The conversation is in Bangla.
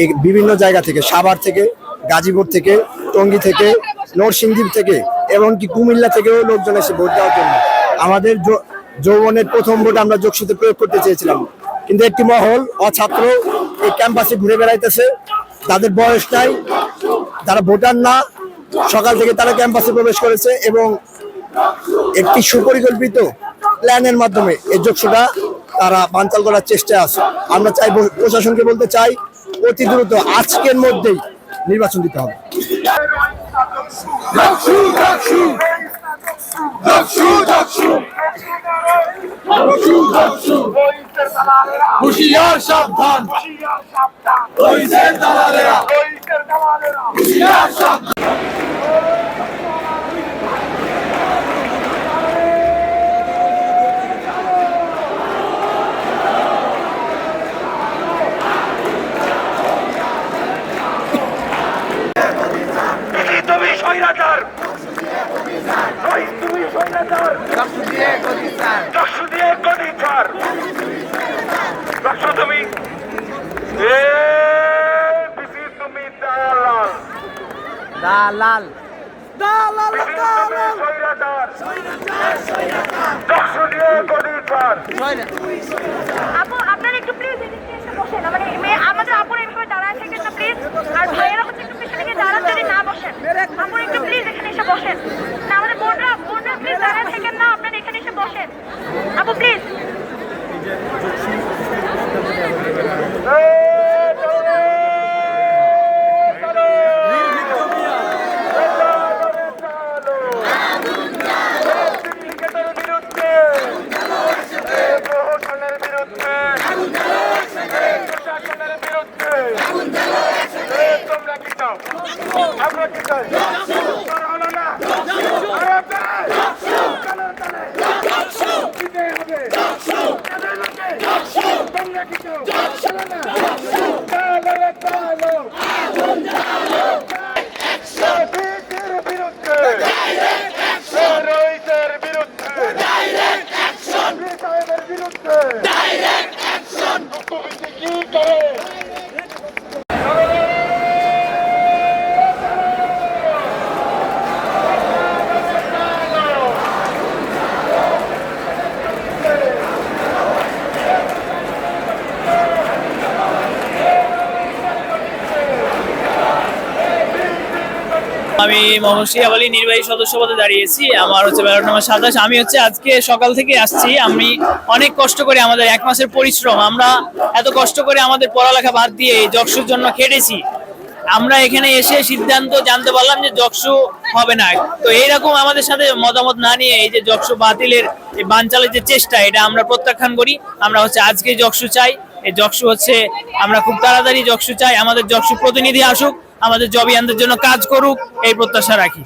এই বিভিন্ন জায়গা থেকে, সাভার থেকে, গাজীপুর থেকে, টঙ্গী থেকে, নরসিংদী থেকে, এমনকি কুমিল্লা থেকেও লোকজন এসে ভোট দেওয়ার জন্য। আমাদের যৌবনের প্রথম ভোট আমরা যোগসূত্রে প্রয়োগ করতে চেয়েছিলাম, কিন্তু একটি মহল অছাত্র এই ক্যাম্পাসে ঘুরে বেড়াইতেছে, তাদের বয়স নাই, তারা ভোটার না, সকাল থেকে তারা ক্যাম্পাসে প্রবেশ করেছে এবং একটি সুপরিকল্পিত প্ল্যানের মাধ্যমে এই যোগসূত্রটা তারা বানচাল করার চেষ্টায় আছে। আমরা চাই, প্রশাসনকে বলতে চাই, অতি দ্রুত আজকের মধ্যেই নির্বাচন দিতে হবে। হুশিয়ার সাবধান, হুশিয়ার সাবধান। তুমি স্বৈরাচার, তুমি স্বৈরাচার, চক্ষু দিয়ে গদিচার, তুমি তুমি দালাল, দালাল দালাল দালাল স্বৈরাচার, চক্ষু দিয়ে গদিচার। আপু আপনারা একটু প্লিজ এদিকে এসে বসেন, আমাদের আপুর এইভাবে দাঁড়ায় থেকে না প্লিজ, আর ভাইয়েরা হচ্ছে একটু পিছনে গিয়ে দাঁড়ান, যদি না বসেন আপুর একটু প্লিজ এখানে এসে বসেন না, আমাদের বোনরা প্লিজ দাঁড়ায় থাকেন না, আপনারা এখানে এসে বসেন আপু প্লিজ। আমি মোহাম্মদ শিহাব আলী নির্বাহী সদস্য পদে দাঁড়িয়েছি। আমার হচ্ছে ব্যালট নাম্বার 27। আমি হচ্ছে আজকে সকাল থেকে আসছি। আমি অনেক কষ্ট করে, আমাদের 1 মাসের পরিশ্রম, আমরা এত কষ্ট করে আমাদের পড়ালেখা বাদ দিয়ে জকসুর জন্য খেটেছি। আমরা এখানে এসে সিদ্ধান্ত জানতে পারলাম যে জকসু হবে না। তো এইরকম আমাদের সাথে মতামত না নিয়ে এই যে জকসু বাতিলের এই বানচালের যে চেষ্টা, এটা আমরা প্রত্যাখ্যান করি। আমরা হচ্ছে আজকে জকসু চাই। এই জকসু হচ্ছে, আমরা খুব তাড়াতাড়ি জকসু চাই। আমাদের জকসু প্রতিনিধি আসুক, আমাদের জবিয়ানদের জন্য কাজ করুক, এই প্রত্যাশা রাখি।